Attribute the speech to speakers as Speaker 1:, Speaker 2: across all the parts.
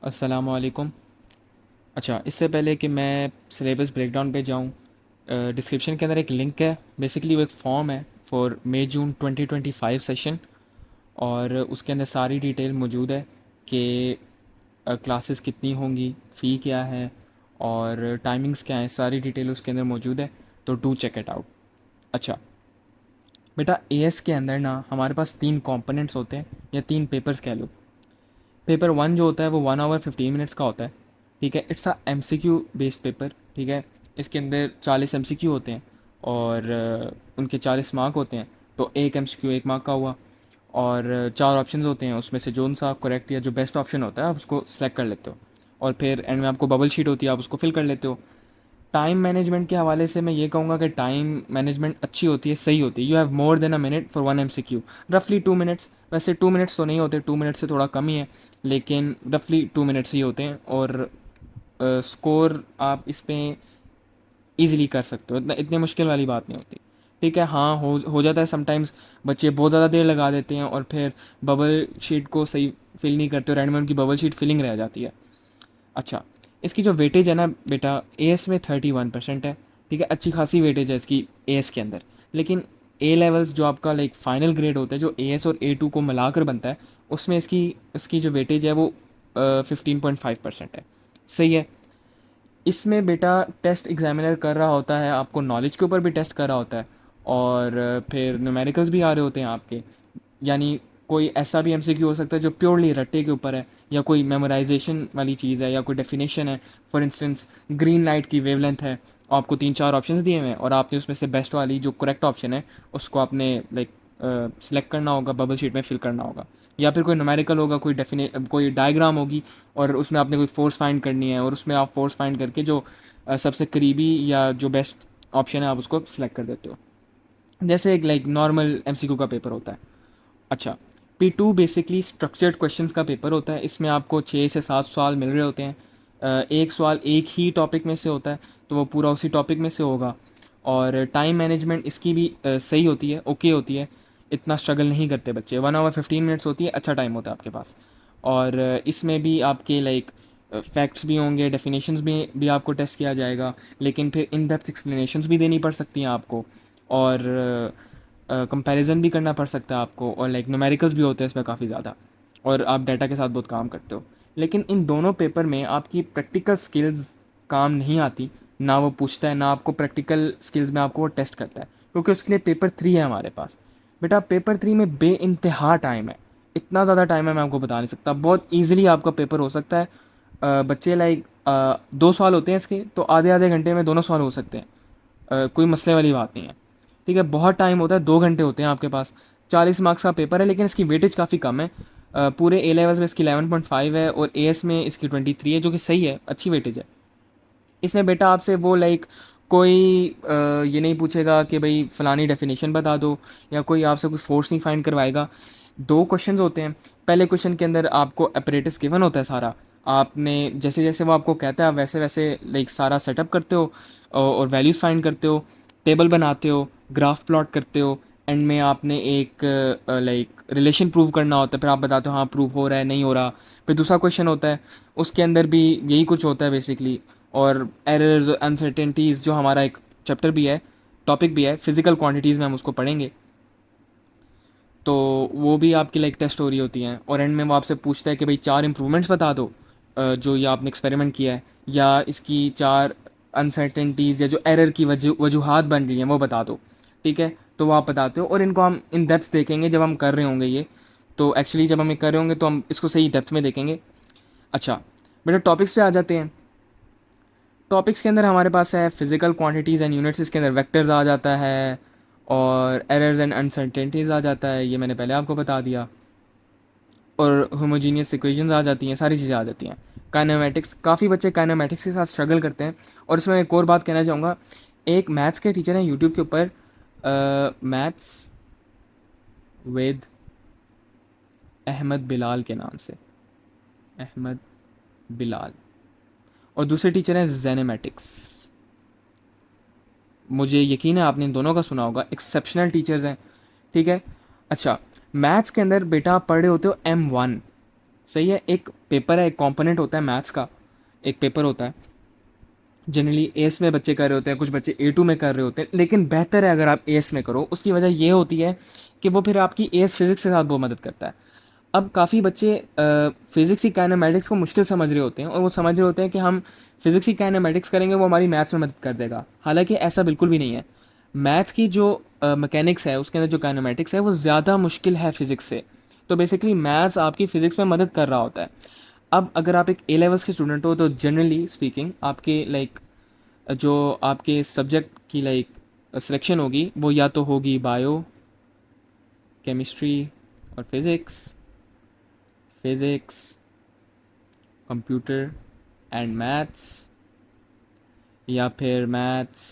Speaker 1: अस्सलामु अलैकुम। अच्छा, इससे पहले कि मैं सिलेबस ब्रेकडाउन पे जाऊँ, डिस्क्रिप्शन के अंदर एक लिंक है। बेसिकली वो एक फॉर्म है फॉर मई जून 2025 सेशन, और उसके अंदर सारी डिटेल मौजूद है कि क्लासेस कितनी होंगी, फ़ी क्या है और टाइमिंग्स क्या हैं। सारी डिटेल उसके अंदर मौजूद है, तो डू चेक इट आउट। अच्छा बेटा, एएस के अंदर ना हमारे पास तीन कंपोनेंट्स होते हैं, या तीन पेपर्स कह लो। पेपर वन जो होता है वो 1 आवर 15 मिनट्स का होता है। ठीक है, it's a MCQ based paper. ठीक है, इसके अंदर 40 एमसीक्यू होते हैं, और उनके 40 मार्क होते हैं। तो एक एमसीक्यू 1 मार्क का हुआ, और चार ऑप्शंस होते हैं, उसमें से जोन सा करेक्ट या जो बेस्ट ऑप्शन होता है आप उसको सेलेक्ट कर लेते हो, और फिर एंड में आपको बबल शीट होती है, आप उसको फिल कर लेते हो। टाइम मैनेजमेंट के हवाले से मैं ये कहूँगा कि टाइम मैनेजमेंट अच्छी होती है, सही होती है। You have more than a minute for one MCQ, रफली 2 मिनट्स। वैसे 2 मिनट्स तो नहीं होते, 2 मिनट्स से थोड़ा कम ही है, लेकिन रफली 2 मिनट्स ही होते हैं। और स्कोर आप इस पे ईज़िली कर सकते हो, इतनी मुश्किल वाली बात नहीं होती। ठीक है, हाँ, हो जाता है समटाइम्स, बच्चे बहुत ज़्यादा देर लगा देते हैं और फिर बबल शीट को सही फिल नहीं करते, और एंड में उनकी बबल शीट फिलिंग रह जाती है। अच्छा, इसकी जो वेटेज है ना बेटा, एएस में 31% है। ठीक है, अच्छी खासी वेटेज है इसकी एएस के अंदर। लेकिन ए लेवल्स जो आपका लाइक फाइनल ग्रेड होता है, जो एएस और ए टू को मिलाकर बनता है, उसमें इसकी इसकी जो वेटेज है वो 15.5% है। सही है। इसमें बेटा टेस्ट एग्जामिनर कर रहा होता है, आपको नॉलेज के ऊपर भी टेस्ट कर रहा होता है, और फिर न्यूमेरिकल्स भी आ रहे होते हैं आपके। यानी कोई ऐसा भी एमसीक्यू हो सकता है जो प्योरली रट्टे के ऊपर है, या कोई मेमोराइजेशन वाली चीज़ है, या कोई डेफिनेशन है। फॉर इंस्टेंस, ग्रीन लाइट की वेवलेंथ है, आपको तीन चार ऑप्शंस दिए हुए हैं, और आपने उसमें से बेस्ट वाली जो करेक्ट ऑप्शन है उसको आपने लाइक सेलेक्ट करना होगा, बबल शीट में फिल करना होगा। या फिर कोई न्यूमेरिकल होगा, कोई डायग्राम होगी, और उसमें आपने कोई फोर्स फाइंड करनी है, और उसमें आप फोर्स फाइंड करके जो सबसे करीबी या जो बेस्ट ऑप्शन है आप उसको सिलेक्ट कर देते हो, जैसे एक लाइक नॉर्मल एमसीक्यू का पेपर होता है। अच्छा, P2 बेसिकली स्ट्रक्चर्ड क्वेश्चंस का पेपर होता है। इसमें आपको 6 से 7 सवाल मिल रहे होते हैं। एक सवाल एक ही टॉपिक में से होता है, तो वो पूरा उसी टॉपिक में से होगा। और टाइम मैनेजमेंट इसकी भी सही होती है, ओके होती है। इतना स्ट्रगल नहीं करते बच्चे। 1 आवर 15 मिनट्स होती है, अच्छा टाइम होता है आपके पास। और इसमें भी आपके लाइक फैक्ट्स भी होंगे, डेफिनेशंस भी आपको टेस्ट किया जाएगा, लेकिन फिर इन डेप्थ एक्सप्लेनेशंस भी देनी पड़ सकती हैं आपको, और कंपैरिजन भी करना पड़ सकता है आपको, और लाइक न्यूमेरिकल्स भी होते हैं इसमें काफ़ी ज़्यादा, और आप डाटा के साथ बहुत काम करते हो। लेकिन इन दोनों पेपर में आपकी प्रैक्टिकल स्किल्स काम नहीं आती। ना वो पूछता है, ना आपको प्रैक्टिकल स्किल्स में आपको वो टेस्ट करता है, क्योंकि उसके लिए पेपर 3 है हमारे पास। बेटा, पेपर 3 में बे इंतहा टाइम है। इतना ज़्यादा टाइम है मैं आपको बता नहीं सकता। बहुत ईजिली आपका पेपर हो सकता है। बच्चे लाइक 2 सवाल होते हैं इसके, तो आधे आधे घंटे में दोनों सवाल हो सकते हैं। कोई मसले वाली बात नहीं है। ठीक है, बहुत टाइम होता है, 2 घंटे होते हैं आपके पास। 40 मार्क्स का पेपर है, लेकिन इसकी वेटेज काफ़ी कम है। पूरे ए लेवल्स में इसकी 11.5 है, और ए एस में इसकी 23 है, जो कि सही है, अच्छी वेटेज है। इसमें बेटा आपसे वो लाइक कोई ये नहीं पूछेगा कि भाई फ़लानी डेफिनेशन बता दो, या कोई आपसे कोई फोर्स नहीं फाइंड करवाएगा। दो क्वेश्चंस होते हैं। पहले क्वेश्चन के अंदर आपको अपरेटस गिवन होता है सारा। आपने जैसे जैसे वो आपको कहता है, आप वैसे वैसे लाइक सारा सेटअप करते हो, और वैल्यूज़ फाइंड करते हो, टेबल बनाते हो, ग्राफ प्लॉट करते हो। एंड में आपने एक लाइक रिलेशन प्रूव करना होता है, फिर आप बताते हो हाँ प्रूव हो रहा है, नहीं हो रहा। फिर दूसरा क्वेश्चन होता है, उसके अंदर भी यही कुछ होता है बेसिकली। और एरर्स अनसर्टेनिटीज़, जो हमारा एक चैप्टर भी है, टॉपिक भी है, फिजिकल क्वांटिटीज़ में हम उसको पढ़ेंगे। तो वो भी आपकी लाइक टेस्ट हो रही होती हैं, और एंड में वो आपसे पूछता है कि भाई चार इंप्रूवमेंट्स बता दो, जो ये आपने एक्सपेरिमेंट किया है, या इसकी चार अनसर्टेनिटीज़ या जो एरर की वजूहात बन रही हैं वो बता दो। ठीक है, तो वो आप बताते हो, और इनको हम इन डेप्थ देखेंगे जब हम कर रहे होंगे ये। तो एक्चुअली जब हम ये कर रहे होंगे तो हम इसको सही डेप्थ में देखेंगे। अच्छा बेटा, टॉपिक्स पे आ जाते हैं। टॉपिक्स के अंदर हमारे पास है फिजिकल क्वांटिटीज़ एंड यूनिट्स, इसके अंदर वेक्टर्स आ जाता है, और एरर्स एंड अनसर्टेनिटीज़ आ जाता है, ये मैंने पहले आपको बता दिया। और होमोजीनियस इक्वेशंस आ जाती हैं, सारी चीज़ें आ जाती हैं। काइनेमेटिक्स, काफ़ी बच्चे काइनेमेटिक्स के साथ स्ट्रगल करते हैं। और इसमें एक और बात कहना चाहूँगा, एक मैथ्स के टीचर हैं यूट्यूब के ऊपर, मैथ्स विद अहमद बिलाल के नाम से, अहमद बिलाल। और दूसरे टीचर हैं जेनेमेटिक्स। मुझे यकीन है आपने इन दोनों का सुना होगा, एक्सेप्शनल टीचर्स हैं। ठीक है। अच्छा, मैथ्स के अंदर बेटा आप पढ़ रहे होते हो M1, सही है, एक पेपर है, एक कंपोनेंट होता है मैथ्स का, एक पेपर होता है। जनरली एस में बच्चे कर रहे होते हैं, कुछ बच्चे A2 में कर रहे होते हैं, लेकिन बेहतर है अगर आप एस में करो। उसकी वजह ये होती है कि वो फिर आपकी एस फिज़िक्स के साथ बहुत मदद करता है। अब काफ़ी बच्चे फिज़िक्स की काइनेमेटिक्स को मुश्किल समझ रहे होते हैं, और वो समझ रहे होते हैं कि हम फिज़िक्स की काइनेमेटिक्स करेंगे वो हमारी मैथ्स में मदद कर देगा। हालांकि ऐसा बिल्कुल भी नहीं है। मैथ्स की जो मैकेनिक्स है, उसके अंदर जो काइनेमेटिक्स है, वो ज़्यादा मुश्किल है फिज़िक्स से। तो बेसिकली मैथ्स आपकी फ़िज़िक्स में मदद कर रहा होता है। अब अगर आप एक ए लेवल्स के स्टूडेंट हो तो जनरली स्पीकिंग आपके लाइक जो आपके सब्जेक्ट की लाइक सिलेक्शन होगी वो या तो होगी बायो, केमिस्ट्री और physics, physics, computer and maths, या फिर मैथ्स,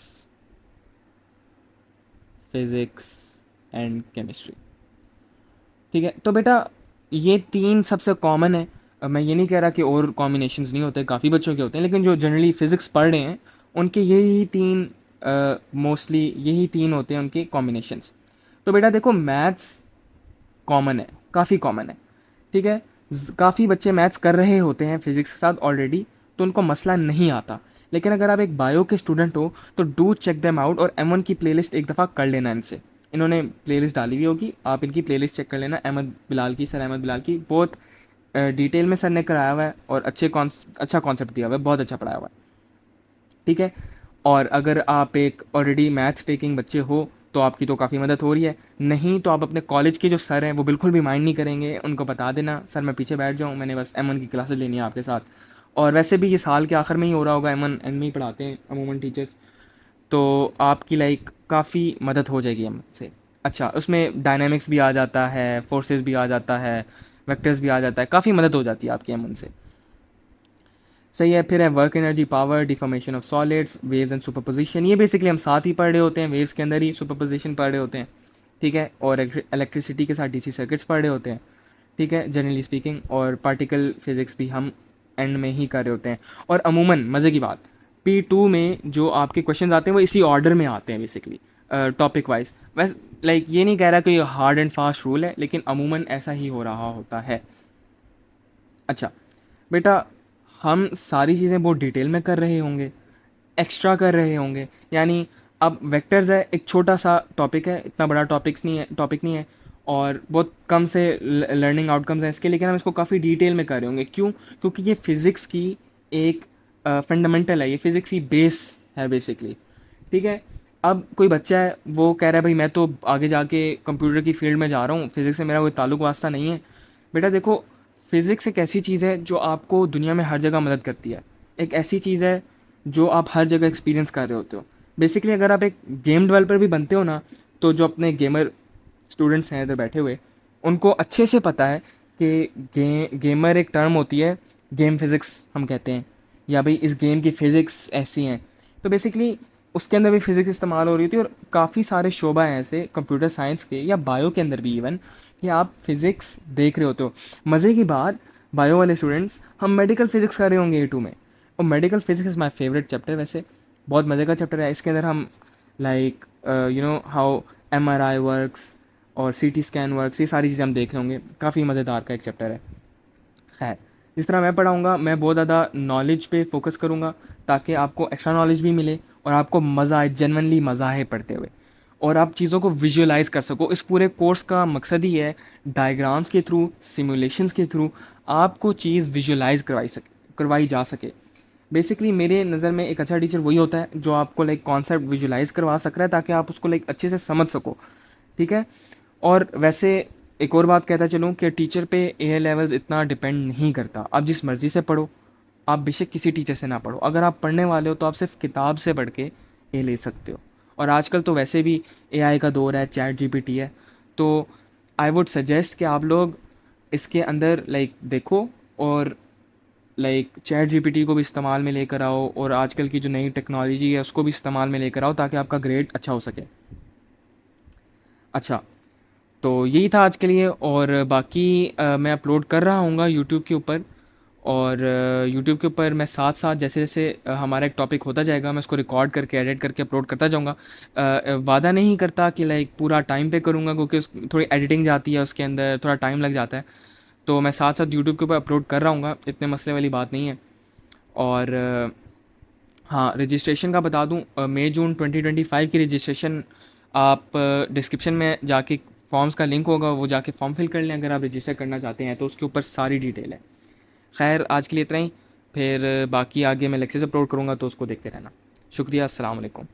Speaker 1: फिज़िक्स एंड केमिस्ट्री। ठीक है, तो बेटा ये तीन सबसे कॉमन है। अब मैं ये नहीं कह रहा कि और कॉम्बिनेशंस नहीं होते, काफ़ी बच्चों के होते हैं, लेकिन जो जनरली फ़िज़िक्स पढ़ रहे हैं उनके यही तीन, मोस्टली यही तीन होते हैं उनके कॉम्बिनेशंस। तो बेटा देखो, मैथ्स कॉमन है, काफ़ी कॉमन है। ठीक है, काफ़ी बच्चे मैथ्स कर रहे होते हैं फिज़िक्स के साथ ऑलरेडी, तो उनको मसला नहीं आता। लेकिन अगर आप एक बायो के स्टूडेंट हो तो डू चेक देम आउट, और M1 की प्लेलिस्ट एक दफ़ा कर लेना इनसे। इन्होंने प्लेलिस्ट डाली हुई होगी, आप इनकी प्लेलिस्ट चेक कर लेना, अहमद बिलाल की, सर अहमद बिलाल की। बहुत डिटेल में सर ने कराया हुआ है, और अच्छा कॉन्सेप्ट दिया हुआ है, बहुत अच्छा पढ़ाया हुआ है। ठीक है, और अगर आप एक ऑलरेडी मैथ्स टेकिंग बच्चे हो तो आपकी तो काफ़ी मदद हो रही है। नहीं तो आप अपने कॉलेज के जो सर हैं वो बिल्कुल भी माइंड नहीं करेंगे, उनको बता देना सर मैं पीछे बैठ जाऊँ, मैंने बस M1 की क्लासेस लेनी है आपके साथ। और वैसे भी ये साल के आखिर में ही हो रहा होगा, M1 एंड में ही पढ़ाते हैं अमूमन टीचर्स। तो आपकी लाइक काफ़ी मदद हो जाएगी M1 से। अच्छा, उसमें डायनामिक्स भी आ जाता है, फोर्सेस भी आ जाता है, वेक्टर्स भी आ जाता है, काफ़ी मदद हो जाती है आपकी M1 से। सही है, फिर है work energy, power, deformation of solids, waves and superposition. ये बेसिकली हम साथ ही पढ़ रहे होते हैं, वेव्स के अंदर ही सुपरपोजिशन पढ़ रहे होते हैं। ठीक है, और इलेक्ट्रिसिटी के साथ डीसी सर्किट्स पढ़ रहे होते हैं। ठीक है, जनरली स्पीकिंग, और पार्टिकल फिजिक्स भी हम एंड में ही कर रहे होते हैं। और अमूमन मज़े की बात, P2 में जो आपके क्वेश्चन आते हैं वो इसी ऑर्डर में आते हैं बेसिकली, टॉपिक वाइज। वैसे लाइक ये नहीं कह रहा कि ये हार्ड एंड फास्ट रूल है, लेकिन अमूमन ऐसा ही हो रहा होता है। अच्छा बेटा, हम सारी चीज़ें बहुत डिटेल में कर रहे होंगे, एक्स्ट्रा कर रहे होंगे। यानी अब वेक्टर्स है, एक छोटा सा टॉपिक है, इतना बड़ा टॉपिक नहीं है, और बहुत कम से लर्निंग आउटकम्स हैं इसके, लेकिन हम इसको काफ़ी डिटेल में कर रहे होंगे। क्यों? क्योंकि ये फिज़िक्स की एक फंडामेंटल है, ये फिज़िक्स की बेस है बेसिकली। ठीक है, अब कोई बच्चा है वो कह रहा है भाई मैं तो आगे जाके कंप्यूटर की फील्ड में जा रहा हूँ, फिज़िक्स से मेरा कोई ताल्लुक वास्ता नहीं है। बेटा देखो, फिज़िक्स एक ऐसी चीज़ है जो आपको दुनिया में हर जगह मदद करती है। एक ऐसी चीज़ है जो आप हर जगह एक्सपीरियंस कर रहे होते हो। बेसिकली अगर आप एक गेम डेवलपर भी बनते हो ना, तो जो अपने गेमर स्टूडेंट्स हैं इधर बैठे हुए, उनको अच्छे से पता है कि गेमर एक टर्म होती है, गेम फिज़िक्स हम कहते हैं, या भाई इस गेम की फ़िज़िक्स ऐसी हैं। तो बेसिकली उसके अंदर भी फ़िज़िक्स इस्तेमाल हो रही थी, और काफ़ी सारे शोबा हैं ऐसे कंप्यूटर साइंस के या बायो के अंदर भी इवन, कि आप फिज़िक्स देख रहे होते हो। मज़े की बात, बायो वाले स्टूडेंट्स हम मेडिकल फ़िज़िक्स कर रहे होंगे A2 में, और medical physics is my favourite chapter. वैसे बहुत मज़े का चैप्टर है। इसके अंदर हम लाइक हाउ MRI वर्क्स और CT स्कैन वर्क्स, ये सारी चीज़ें हम देख रहे होंगे। काफ़ी मज़ेदार का एक चैप्टर है। खैर, जिस तरह मैं पढ़ाऊँगा, मैं बहुत ज़्यादा नॉलेज पे फोकस करूँगा, ताकि आपको एक्स्ट्रा नॉलेज भी मिले और आपको मज़ा आए, जेन्युइनली मज़ा आए पढ़ते हुए, और आप चीज़ों को विजुअलाइज़ कर सको। इस पूरे कोर्स का मकसद ही है डायग्राम्स के थ्रू, सिमुलेशंस के थ्रू आपको चीज़ विजुअलाइज़ करवाई जा सके। बेसिकली मेरे नज़र में एक अच्छा टीचर वही होता है जो आपको लाइक कॉन्सेप्ट विजुलाइज करवा सक रहा है, ताकि आप उसको लाइक अच्छे से समझ सको। ठीक है, और वैसे एक और बात कहता चलूँ कि टीचर पे A लेवल्स इतना डिपेंड नहीं करता। आप जिस मर्ज़ी से पढ़ो, आप बेशक किसी टीचर से ना पढ़ो, अगर आप पढ़ने वाले हो तो आप सिर्फ किताब से पढ़ के A ले सकते हो। और आजकल तो वैसे भी AI का दौर है, ChatGPT है, तो आई वुड सजेस्ट कि आप लोग इसके अंदर लाइक देखो, और लाइक ChatGPT को भी इस्तेमाल में लेकर आओ, और आजकल की जो नई टेक्नोलॉजी है उसको भी इस्तेमाल में लेकर आओ, ताकि आपका ग्रेड अच्छा हो सके। अच्छा, तो यही था आज के लिए, और बाकी मैं अपलोड कर रहा हूँगा यूट्यूब के ऊपर, और यूट्यूब के ऊपर मैं साथ साथ जैसे जैसे हमारा एक टॉपिक होता जाएगा, मैं उसको रिकॉर्ड करके एडिट करके अपलोड करता जाऊँगा। वादा नहीं करता कि लाइक पूरा टाइम पे करूँगा, क्योंकि थोड़ी एडिटिंग जाती है उसके अंदर, थोड़ा टाइम लग जाता है। तो मैं साथ साथ यूट्यूब के ऊपर अपलोड कर रहा हूँ, इतने मसले वाली बात नहीं है। और हाँ, रजिस्ट्रेशन का बता दूँ, मई जून 2025 की रजिस्ट्रेशन आप डिस्क्रिप्शन में जाके फॉर्म्स का लिंक होगा, वो जाके फॉर्म फिल कर लें अगर आप रजिस्टर करना चाहते हैं तो, उसके ऊपर सारी डिटेल है। खैर आज के लिए इतना ही, फिर बाकी आगे मैं लेक्चर्स अपलोड करूँगा तो उसको देखते रहना। शुक्रिया, अस्सलाम वालेकुम।